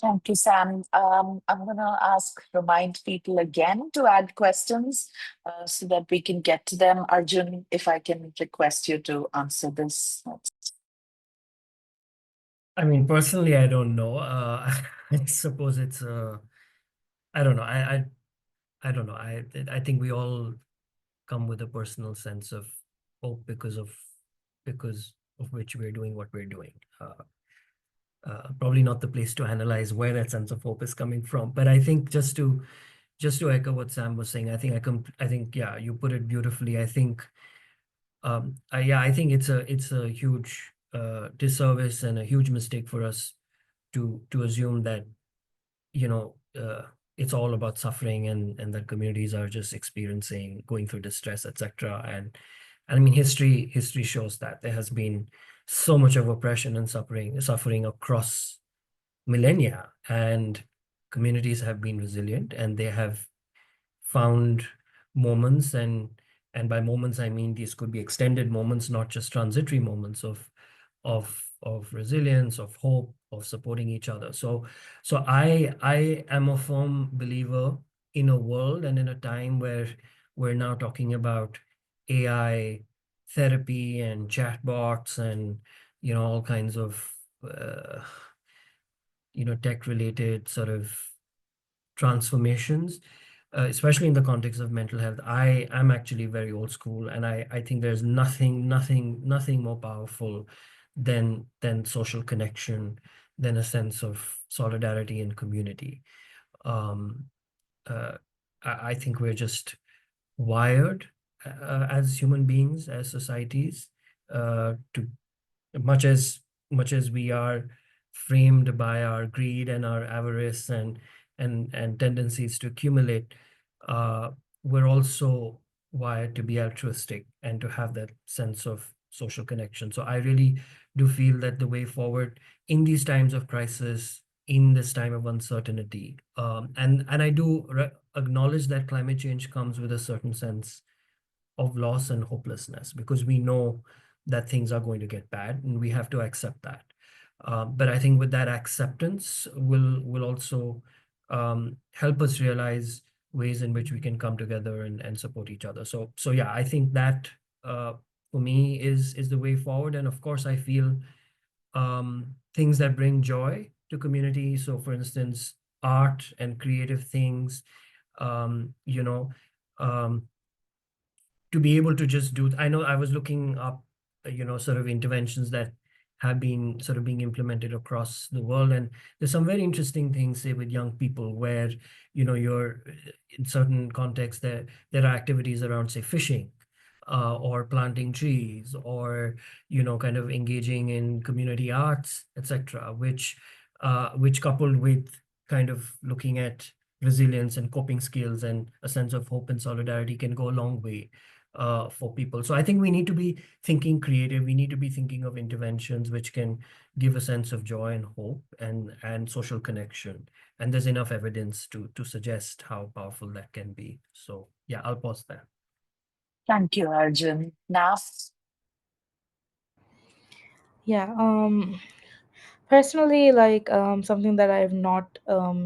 Thank you, Sam. I'm going to remind people again to add questions so that we can get to them. Arjun, if I can request you to answer this. I mean, personally, I don't know. I suppose it's I don't know. I don't know. I think we all come with a personal sense of hope because of which we're doing what we're doing. Probably not the place to analyze where that sense of hope is coming from, but I think just to echo what Sam was saying, I think yeah, you put it beautifully. I think I think it's a huge disservice and a huge mistake for us to assume that it's all about suffering and that communities are just going through distress, etc. And I mean, history shows that there has been so much of oppression and suffering across millennia, and communities have been resilient, and they have found moments, and by moments I mean these could be extended moments, not just transitory moments of resilience, of hope, of supporting each other. So I am a firm believer in a world and in a time where we're now talking about AI therapy and chatbots and all kinds of tech related sort of transformations, especially in the context of mental health. I am actually very old school, and I think there's nothing more powerful than social connection, than a sense of solidarity and community. I think we're just wired as human beings, as societies, to much as we are framed by our greed and our avarice and tendencies to accumulate, we're also wired to be altruistic and to have that sense of social connection. So I really do feel that the way forward in these times of crisis, in this time of uncertainty, and I do acknowledge that climate change comes with a certain sense of loss and hopelessness, because we know that things are going to get bad and we have to accept that. But I think with that acceptance will also help us realize ways in which we can come together and support each other. So yeah, I think that for me is the way forward. And of course, I feel things that bring joy to community. So for instance, art and creative things, um, to be able to just do, I know I was looking up, sort of interventions that have been sort of being implemented across the world. And there's some very interesting things, say, with young people where, you're in certain contexts there are activities around, say, fishing, or planting trees, or, kind of engaging in community arts, etc., which coupled with kind of looking at resilience and coping skills and a sense of hope and solidarity can go a long way for people. So I think we need to be thinking creative. We need to be thinking of interventions which can give a sense of joy and hope and social connection. And there's enough evidence to suggest how powerful that can be. So yeah, I'll pause there. Thank you, Arjun. Naf? Yeah. Personally, like something that I have not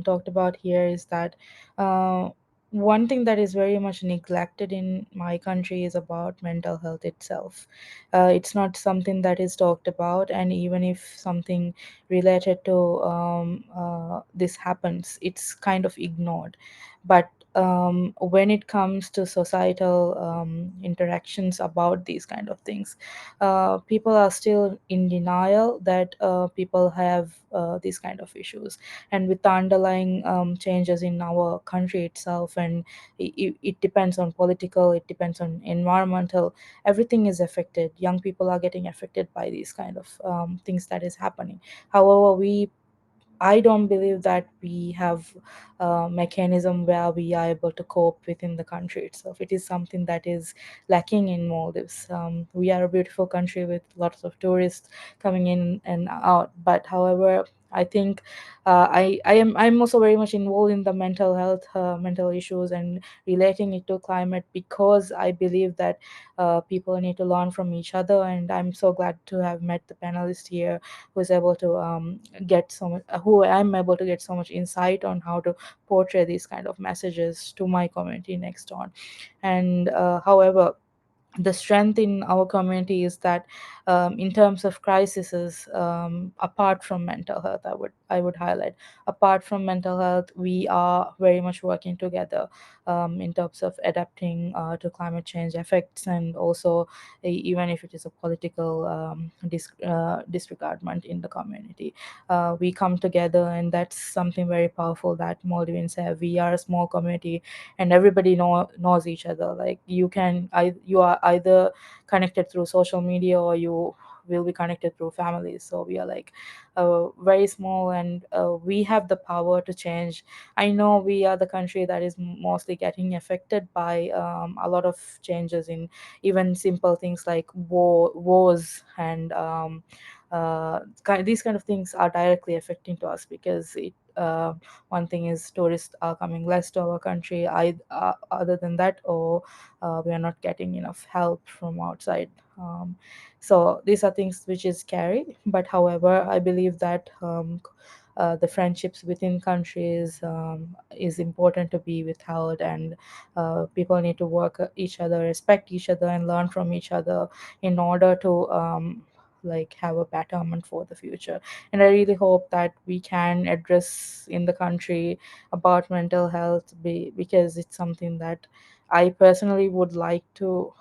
talked about here is that uh, one thing that is very much neglected in my country is about mental health itself. It's not something that is talked about, and even if something related to this happens, it's kind of ignored. But when it comes to societal interactions about these kind of things, people are still in denial that people have these kind of issues, and with the underlying changes in our country itself, and it depends on political, it depends on environmental, everything is affected. Young people are getting affected by these kind of things that is happening. However, I don't believe that we have a mechanism where we are able to cope within the country itself. It is something that is lacking in Maldives. We are a beautiful country with lots of tourists coming in and out, but however, I think I'm also very much involved in the mental health, mental issues, and relating it to climate, because I believe that people need to learn from each other. And I'm so glad to have met the panelist here who is able to get so much, who I'm able to get so much insight on how to portray these kind of messages to my community next on. And however, the strength in our community is that in terms of crises, apart from mental health, I would highlight, apart from mental health, we are very much working together in terms of adapting to climate change effects, and also even if it is a political disregardment in the community, we come together, and that's something very powerful that Maldivians have. We are a small community, and everybody knows each other. Like you are either connected through social media, or you will be connected through families. So we are like very small, and we have the power to change. I know we are the country that is mostly getting affected by a lot of changes in even simple things like wars, and these kind of things are directly affecting to us, because it one thing is tourists are coming less to our country. Other than that, or we are not getting enough help from outside. So these are things which is scary. But however, I believe that the friendships within countries is important to be withheld, and people need to work each other, respect each other, and learn from each other in order to like have a betterment for the future. And I really hope that we can address in the country about mental health, because it's something that I personally would like to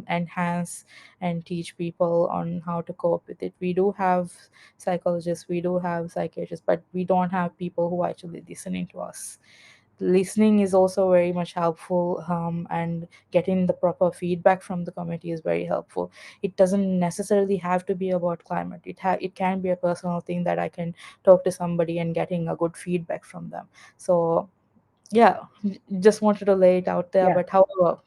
enhance and teach people on how to cope with it. We do have psychologists, we do have psychiatrists, but we don't have people who are actually listening to us. Listening is also very much helpful, and getting the proper feedback from the community is very helpful. It doesn't necessarily have to be about climate. It can be a personal thing that I can talk to somebody and getting a good feedback from them. So yeah, just wanted to lay it out there. Yeah. But however,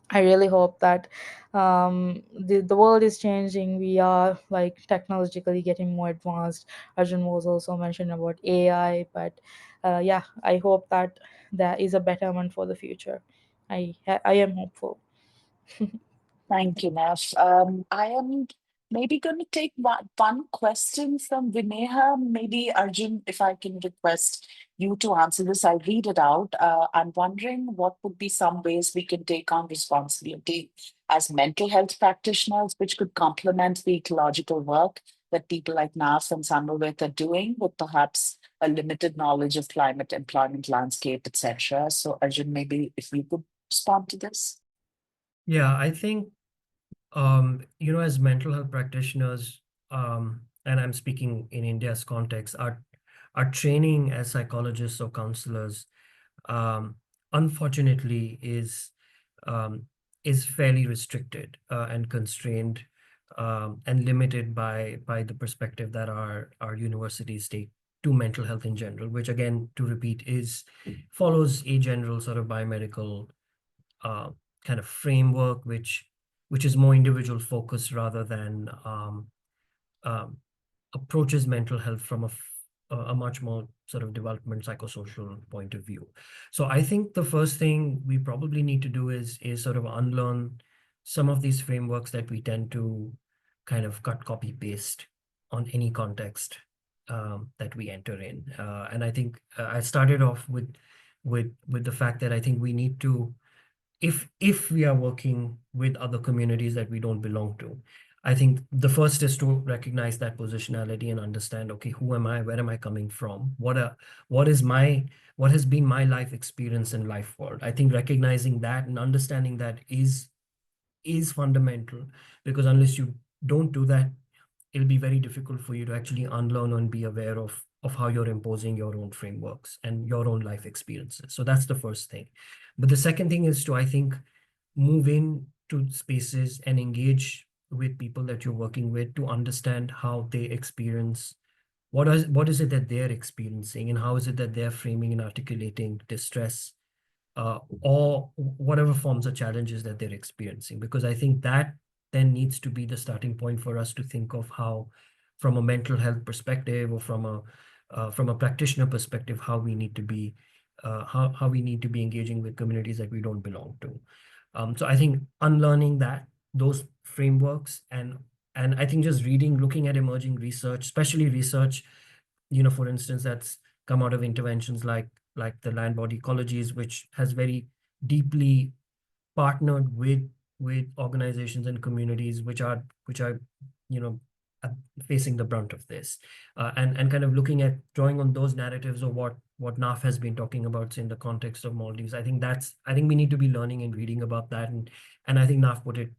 I really hope that the world is changing. We are like technologically getting more advanced. Arjun was also mentioned about AI, but yeah, I hope that there is a betterment for the future. I am hopeful. Thank you, Naf. I am maybe going to take one question from Vineha. Maybe, Arjun, if I can request you to answer this, I'll read it out. I'm wondering what would be some ways we can take on responsibility as mental health practitioners, which could complement the ecological work that people like Naf and Samavit are doing, with perhaps a limited knowledge of climate, employment landscape, etc. So, Arjun, maybe if you could respond to this. Yeah, I think as mental health practitioners, and I'm speaking in India's context, our training as psychologists or counselors, um, unfortunately, um, is fairly restricted and constrained and limited by the perspective that our universities take to mental health in general, which again, to repeat, follows a general sort of biomedical uh, kind of framework, which is more individual focused rather than um, approaches mental health from a much more sort of development psychosocial point of view. So I think the first thing we probably need to do is sort of unlearn some of these frameworks that we tend to kind of cut, copy, paste on any context that we enter in. And I think I started off with the fact that I think we need to, if we are working with other communities that we don't belong to, I think the first is to recognize that positionality and understand, okay, who am I? Where am I coming from? What is what has been my life experience in life world? I think recognizing that and understanding that is fundamental, because unless you don't do that, it'll be very difficult for you to actually unlearn and be aware of how you're imposing your own frameworks and your own life experiences. So that's the first thing. But the second thing is to, I think, move in to spaces and engage with people that you're working with to understand how they experience what is it that they're experiencing, and how is it that they're framing and articulating distress, or whatever forms of challenges that they're experiencing. Because I think that then needs to be the starting point for us to think of how, from a mental health perspective or from a practitioner perspective, how we need to be how we need to be engaging with communities that we don't belong to. So I think unlearning those frameworks, and I think just reading, looking at emerging research, especially research, for instance, that's come out of interventions like the land body ecologies, which has very deeply partnered with organizations and communities which are you know uh, facing the brunt of this, and kind of looking at drawing on those narratives of what NAF has been talking about in the context of Maldives. I think we need to be learning and reading about that, and I think NAF put it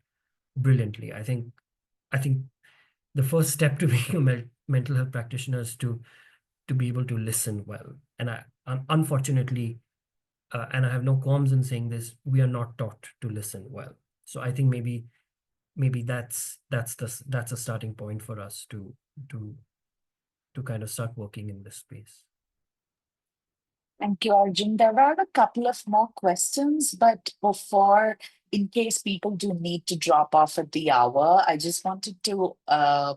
brilliantly. I think the first step to being a mental health practitioner is to be able to listen well. And unfortunately, and I have no qualms in saying this, we are not taught to listen well. So I think maybe that's a starting point for us to to kind of start working in this space. Thank you, Arjun. There are a couple of more questions, but in case people do need to drop off at the hour, I just wanted to,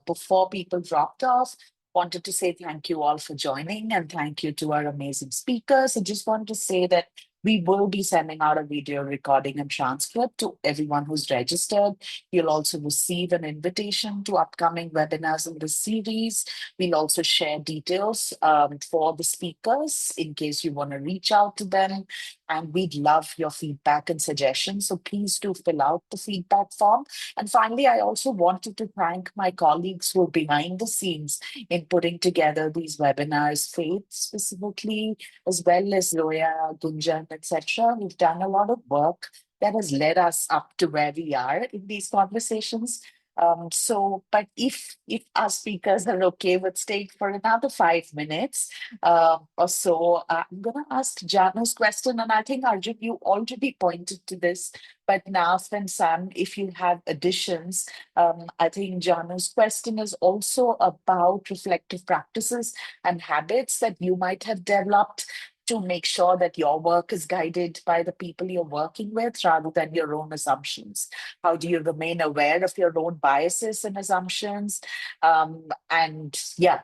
before people dropped off, wanted to say thank you all for joining, and thank you to our amazing speakers. I just want to say that we will be sending out a video recording and transcript to everyone who's registered. You'll also receive an invitation to upcoming webinars in this series. We'll also share details for the speakers in case you want to reach out to them. And we'd love your feedback and suggestions. So please do fill out the feedback form. And finally, I also wanted to thank my colleagues who are behind the scenes in putting together these webinars, Faith specifically, as well as Zoya, Gunjan, etc. We've done a lot of work that has led us up to where we are in these conversations. But if our speakers are okay with staying for another 5 minutes or so, I'm going to ask Janu's question, and I think Arjun, you already pointed to this. But Naf and Sam, if you have additions, I think Janu's question is also about reflective practices and habits that you might have developed to make sure that your work is guided by the people you're working with rather than your own assumptions. How do you remain aware of your own biases and assumptions? And yeah,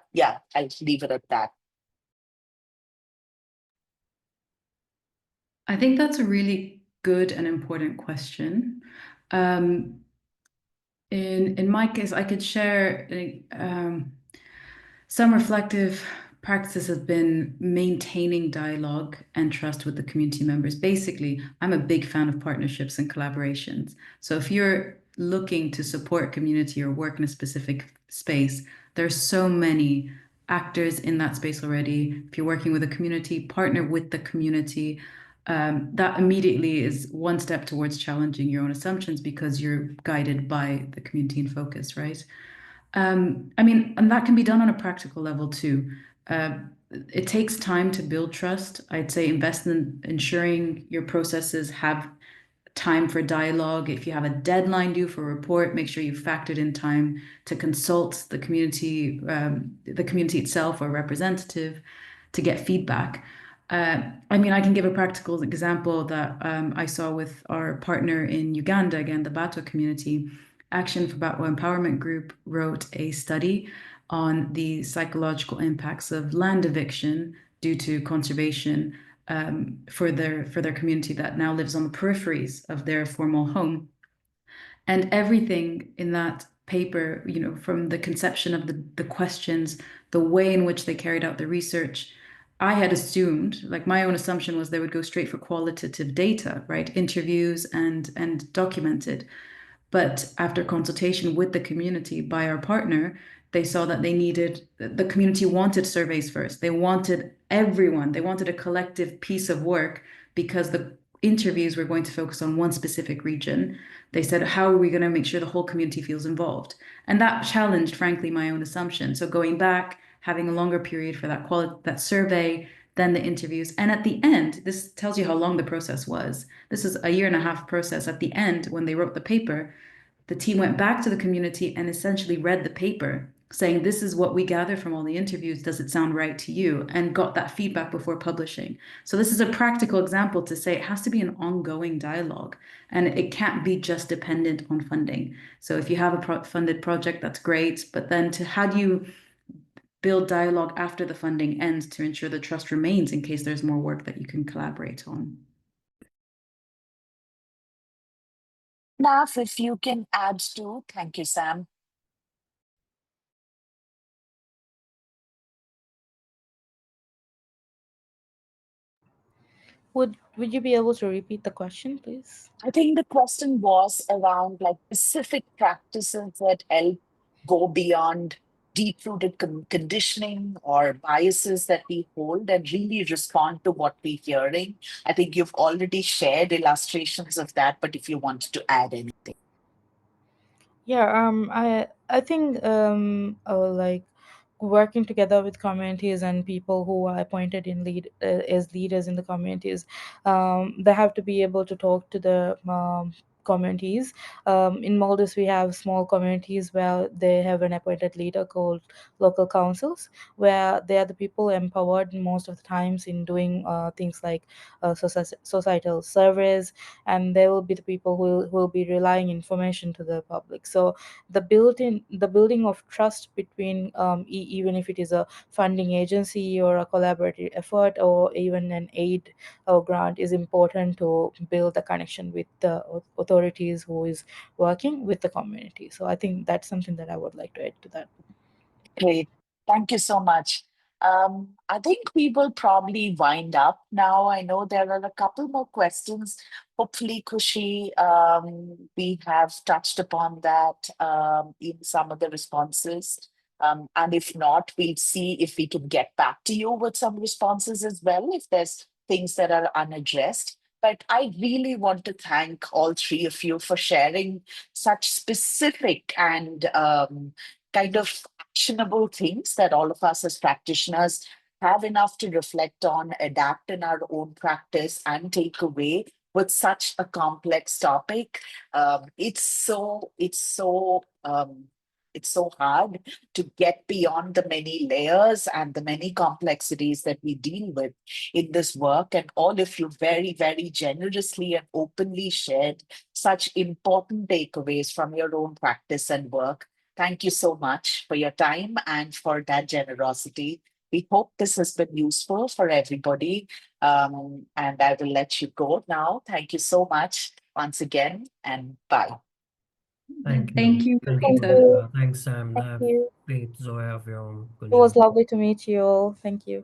I'll leave it at that. I think that's a really good and important question. In my case, I could share some reflective practices have been maintaining dialogue and trust with the community members. Basically, I'm a big fan of partnerships and collaborations. So if you're looking to support community or work in a specific space, there's so many actors in that space already. If you're working with a community, partner with the community. that immediately is one step towards challenging your own assumptions because you're guided by the community in focus, right? I mean, and that can be done on a practical level too. It takes time to build trust. I'd say invest in ensuring your processes have time for dialogue. If you have a deadline due for a report, make sure you factored in time to consult the community itself or representative to get feedback. I mean, I can give a practical example that I saw with our partner in Uganda, again, the Bato community. Action for Bato Empowerment Group wrote a study on the psychological impacts of land eviction due to conservation for their community that now lives on the peripheries of their formal home. And everything in that paper, you know, from the conception of the questions, the way in which they carried out the research, I had assumed, like my own assumption was they would go straight for qualitative data, right? Interviews and documented. But after consultation with the community by our partner, they saw that the community wanted surveys first. They wanted everyone, they wanted a collective piece of work because the interviews were going to focus on one specific region. They said, how are we going to make sure the whole community feels involved? And that challenged, frankly, my own assumption. So going back, having a longer period for that survey, then the interviews. And at the end, this tells you how long the process was. This is a 1.5 year process. At the end, when they wrote the paper, the team went back to the community and essentially read the paper, saying, this is what we gathered from all the interviews. Does it sound right to you? And got that feedback before publishing. So this is a practical example to say it has to be an ongoing dialogue and it can't be just dependent on funding. So if you have a funded project, that's great. But then how do you build dialogue after the funding ends to ensure the trust remains in case there's more work that you can collaborate on? Naf, if you can add to, thank you, Sam. Would you be able to repeat the question, please? I think the question was around like specific practices that help go beyond deep-rooted conditioning or biases that we hold and really respond to what we're hearing. I think you've already shared illustrations of that, but if you wanted to add anything. Yeah, I think like working together with communities and people who are appointed in as leaders in the communities, they have to be able to talk to the communities. In Maldives, we have small communities where they have an appointed leader called local councils, where they are the people empowered most of the times in doing things like societal surveys, and they will be the people who will be relying information to the public. So the building of trust between even if it is a funding agency or a collaborative effort or even an aid or grant, is important to build the connection with the authorities who is working with the community. So I think that's something that I would like to add to that. Great. Thank you so much. I think we will probably wind up now. I know there are a couple more questions. Hopefully, Kushi, we have touched upon that in some of the responses. And if not, we'll see if we can get back to you with some responses as well, if there's things that are unaddressed. But I really want to thank all three of you for sharing such specific and kind of actionable things that all of us as practitioners have enough to reflect on, adapt in our own practice, and take away with such a complex topic. It's so hard to get beyond the many layers and the many complexities that we deal with in this work. And all of you very, very generously and openly shared such important takeaways from your own practice and work. Thank you so much for your time and for that generosity. We hope this has been useful for everybody. And I will let you go now. Thank you so much once again, and bye. Thank you. Thank you, Thank Thank you. Rita. you. Thanks, Sam. Thank you. Faith, Zoya, Vyom, It was Gunjan. lovely to meet you all. Thank you.